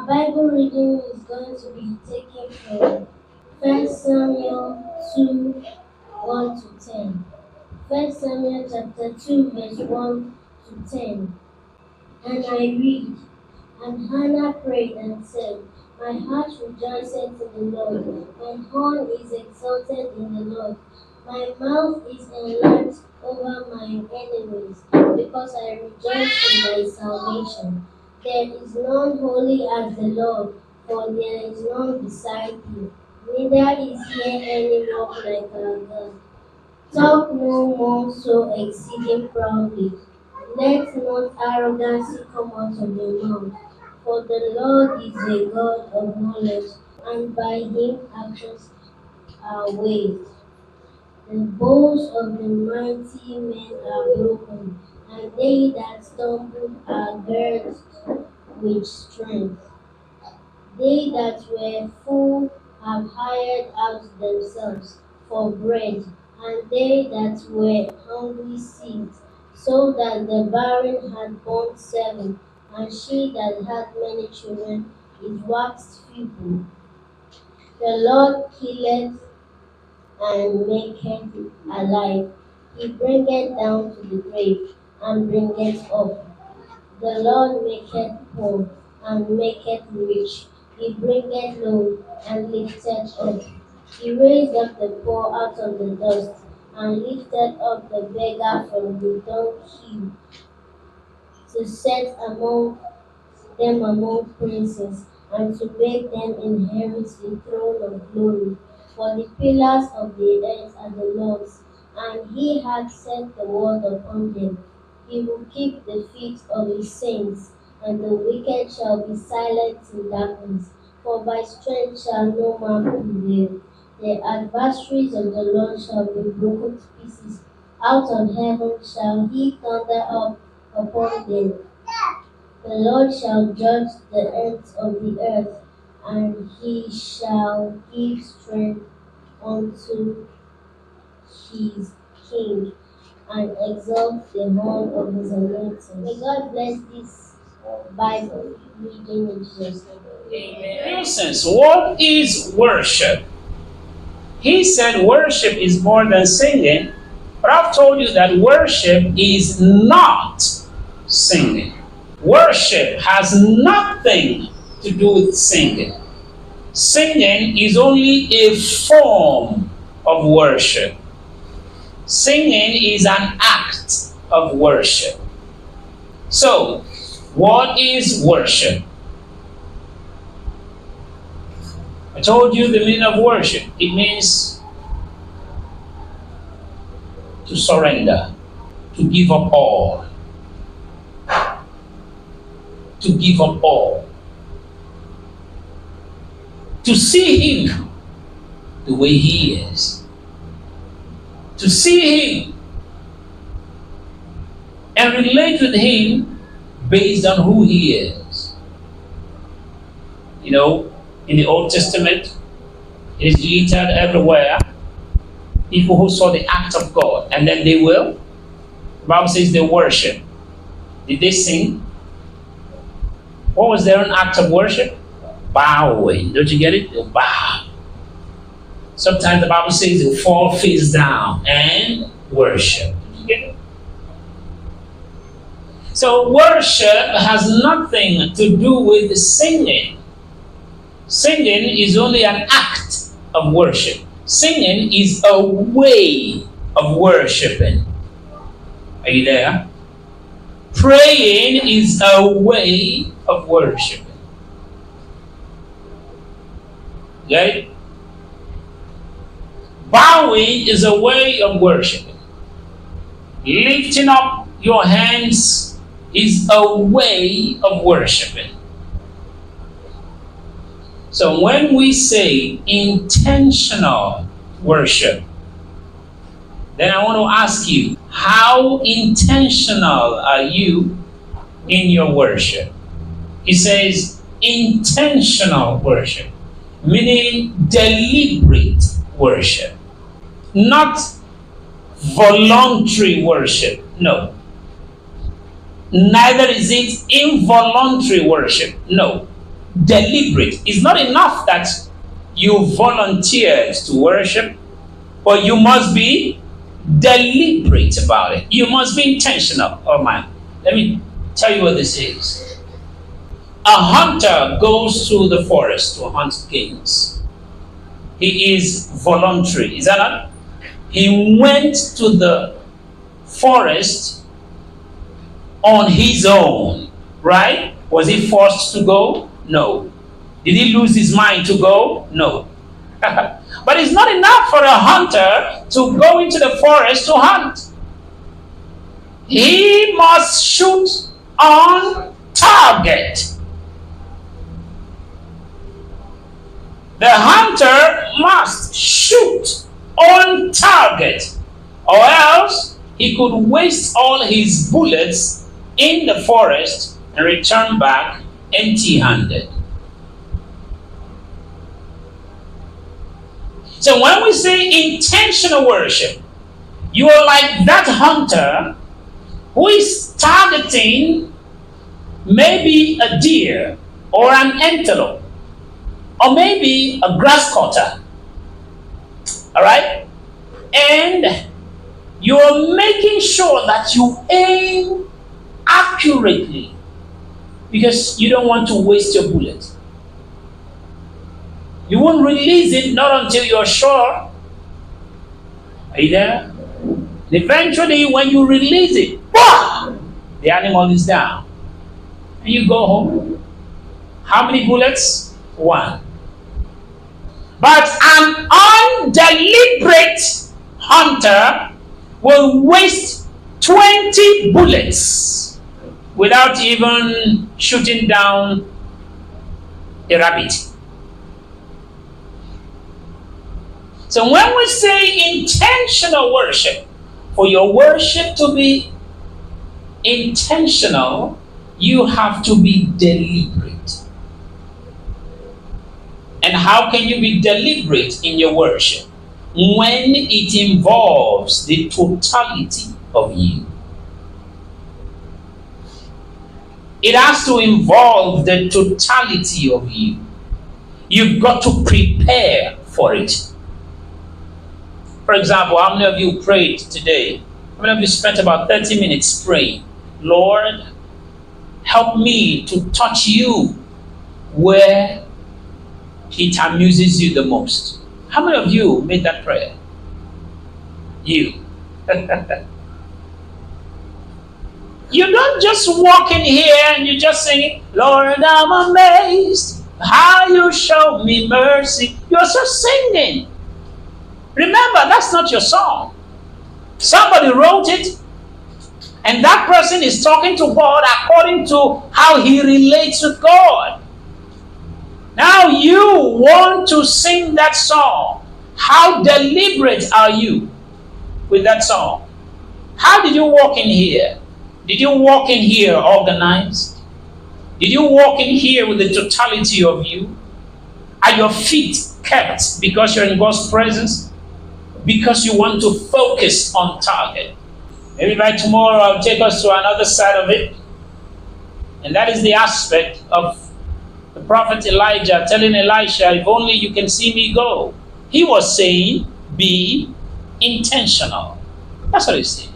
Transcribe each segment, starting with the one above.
Our Bible reading is going to be taken from 1 Samuel 2, 1 to 10. 1 Samuel chapter 2, verse 1 to 10. And I read, And Hannah prayed and said, My heart rejoiceth in the Lord, my horn is exalted in the Lord. My mouth is enlarged over my enemies, because I rejoice in my salvation. There is none holy as the Lord, for there is none beside thee. Neither is there any rock like our God. Talk no more so exceeding proudly. Let not arrogancy come out of your mouth. For the Lord is a God of knowledge, and by him actions are weighed. The bows of the mighty men are broken, and they that stumble are girded with strength. They that were full have hired out themselves for bread, and they that were hungry ceased, so that the barren had borne 7, and she that had many children is waxed feeble. The Lord killeth and maketh alive. He bringeth down to the grave, and bringeth up. The Lord maketh poor, and maketh rich. He bringeth low, and lifteth up. He raised up the poor out of the dust, and lifted up the beggar from the dunghill, to set them among princes, and to make them inherit the throne of glory. For the pillars of the earth are the Lord's, and he hath set the word upon them. He will keep the feet of his saints, and the wicked shall be silent in darkness. For by strength shall no man prevail. The adversaries of the Lord shall be broken to pieces. Out of heaven shall he thunder up upon them. The Lord shall judge the ends of the earth, and he shall give strength unto his king, and exalt the horn of his anointing. May God bless this Bible reading in Jesus' name. Amen. Nonsense. What is worship? He said worship is more than singing, but I've told you that worship is not singing. Worship has nothing to do with singing. Singing is only a form of worship. Singing is an act of worship. So, what is worship? I told you the meaning of worship. It means to surrender, to give up all. To give up all. To see him the way he is. To see him and relate with him based on who he is. You know, in the Old Testament, it is littered everywhere. People who saw the act of God, and then they will. The Bible says they worship. Did they sing? What was their own act of worship? Bowing. Don't you get it? They'll bow. Sometimes the Bible says they'll fall face down and worship. Did you get it? So worship has nothing to do with singing. Singing is only an act of worship. Singing is a way of worshiping. Are you there? Praying is a way of worshiping. Get it? Bowing is a way of worshiping. Lifting up your hands is a way of worshiping. So when we say intentional worship, then I want to ask you, how intentional are you in your worship? He says intentional worship, meaning deliberate worship, not voluntary worship. No. Neither is it involuntary worship. No. deliberate. It's not enough that you volunteered to worship, but you must be deliberate about it. You must be intentional. Oh man, let me tell you what this is. A hunter goes to the forest to hunt games. He is voluntary. Is that not? He went to the forest on his own, right? Was he forced to go? No. Did he lose his mind to go? No. But it's not enough for a hunter to go into the forest to hunt. He must shoot on target. The hunter must shoot on target, or else he could waste all his bullets in the forest and return back empty-handed. So when we say intentional worship, you are like that hunter who is targeting maybe a deer or an antelope or maybe a grass cutter. All right? And you're making sure that you aim accurately because you don't want to waste your bullet. You won't release it not until you're sure. Are you there? And eventually, when you release it, the animal is down. And you go home. How many bullets? 1. But an undeliberate hunter will waste 20 bullets without even shooting down a rabbit. So when we say intentional worship, for your worship to be intentional, you have to be deliberate. And how can you be deliberate in your worship? When it involves the totality of you. It has to involve the totality of you. You've got to prepare for it. For example, how many of you prayed today? How many of you spent about 30 minutes praying? Lord, help me to touch you where it amuses you the most. How many of you made that prayer? You. You don't just walk in here and you just sing, Lord, I'm amazed how you show me mercy. You're just singing. Remember, that's not your song. Somebody wrote it, and that person is talking to God according to how he relates with God. Now you want to sing that song. How deliberate are you with that song? How did you walk in here? Did you walk in here organized? Did you walk in here with the totality of you? Are your feet kept because you're in God's presence? Because you want to focus on target. Maybe by tomorrow I'll take us to another side of it. And that is the aspect of the prophet Elijah telling Elisha, if only you can see me go. He was saying, be intentional. That's what he's saying.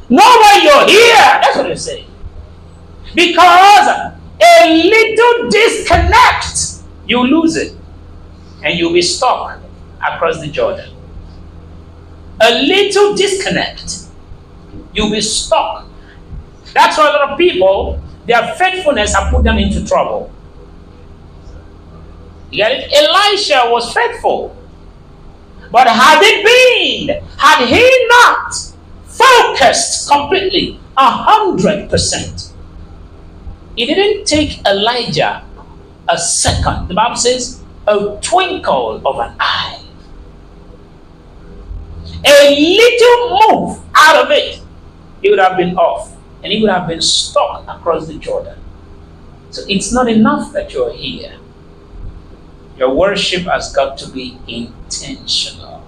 Know why you're here. That's what he's saying. Because a little disconnect, you lose it. And you'll be stuck across the Jordan. A little disconnect, you'll be stuck. That's why a lot of people, their faithfulness has put them into trouble. You get it? Elisha was faithful. But had he not focused completely, 100%, it didn't take Elijah a second. The Bible says, a twinkle of an eye. A little move out of it, he would have been off. And he would have been stuck across the Jordan. So it's not enough that you're here. Your worship has got to be intentional.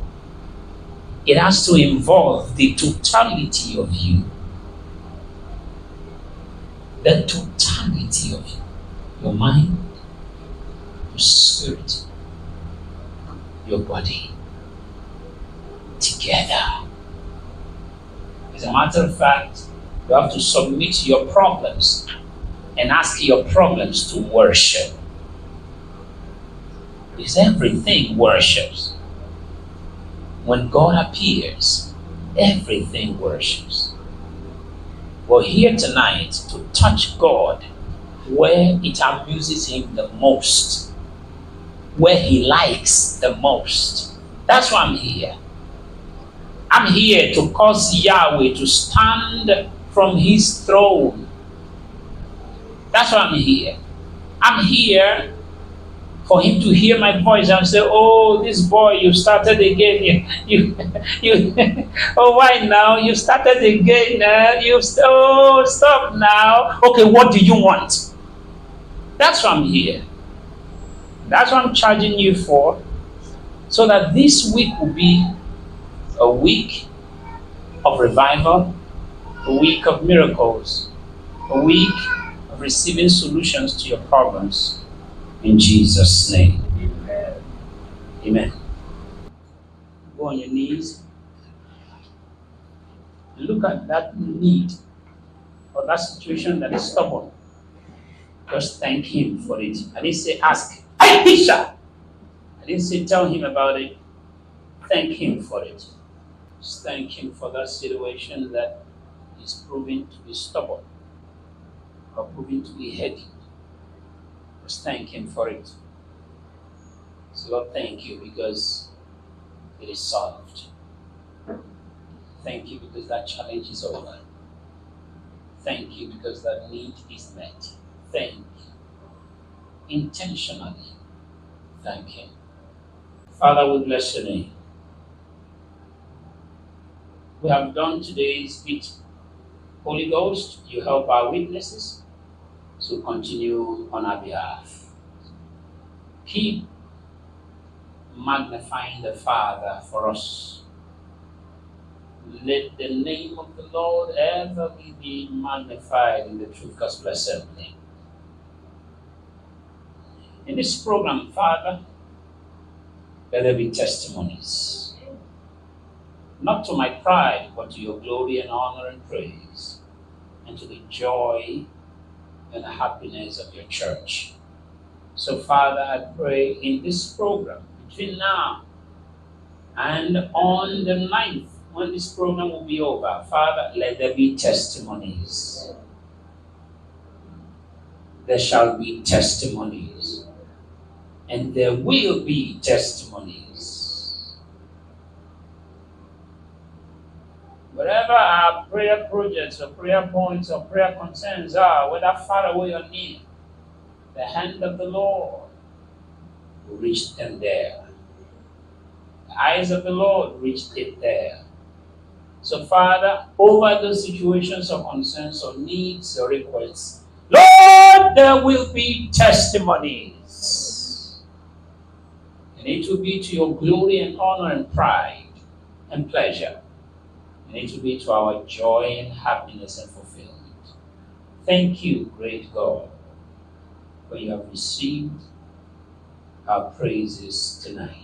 It has to involve the totality of you. The totality of you. Your mind, everybody together. As a matter of fact, you have to submit your problems and ask your problems to worship. Because everything worships. When God appears, everything worships. We're here tonight to touch God where it amuses Him the most, where He likes the most. That's why I'm here. I'm here to cause Yahweh to stand from His throne. That's why I'm here. I'm here for Him to hear my voice and say, "Oh, this boy, you started again. Oh, why now? You started again. Stop now. Okay, what do you want?" That's why I'm here. That's what I'm charging you for. So that this week will be a week of revival, a week of miracles, a week of receiving solutions to your problems. In Jesus' name. Amen. Amen. Go on your knees. Look at that need or that situation that is stubborn. Just thank Him for it. I didn't say ask. Hey, Tisha! I didn't say tell Him about it. Thank Him for it. Just thank Him for that situation that is proving to be stubborn or proving to be heady. Just thank Him for it. So Lord, thank you because it is solved. Thank you because that challenge is over. Thank you because that need is met. Thank you. Intentionally. Thank Him. Father, we bless your name. We have done today's bit. Holy Ghost, you help our witnesses to continue on our behalf. Keep magnifying the Father for us. Let the name of the Lord ever be magnified in the Truth Gospel Assembly. In this program, Father, let there be testimonies. Not to my pride, but to your glory and honor and praise, and to the joy and the happiness of your church. So, Father, I pray in this program, between now and on the 9th, when this program will be over, Father, let there be testimonies. There shall be testimonies. And there will be testimonies. Wherever our prayer projects or prayer points or prayer concerns are, whether far away or near, the hand of the Lord will reach them there. The eyes of the Lord reached it there. So, Father, over those situations or concerns or needs or requests, Lord, there will be testimonies. And it will be to your glory and honor and pride and pleasure. And it will be to our joy and happiness and fulfillment. Thank you, great God, for you have received our praises tonight.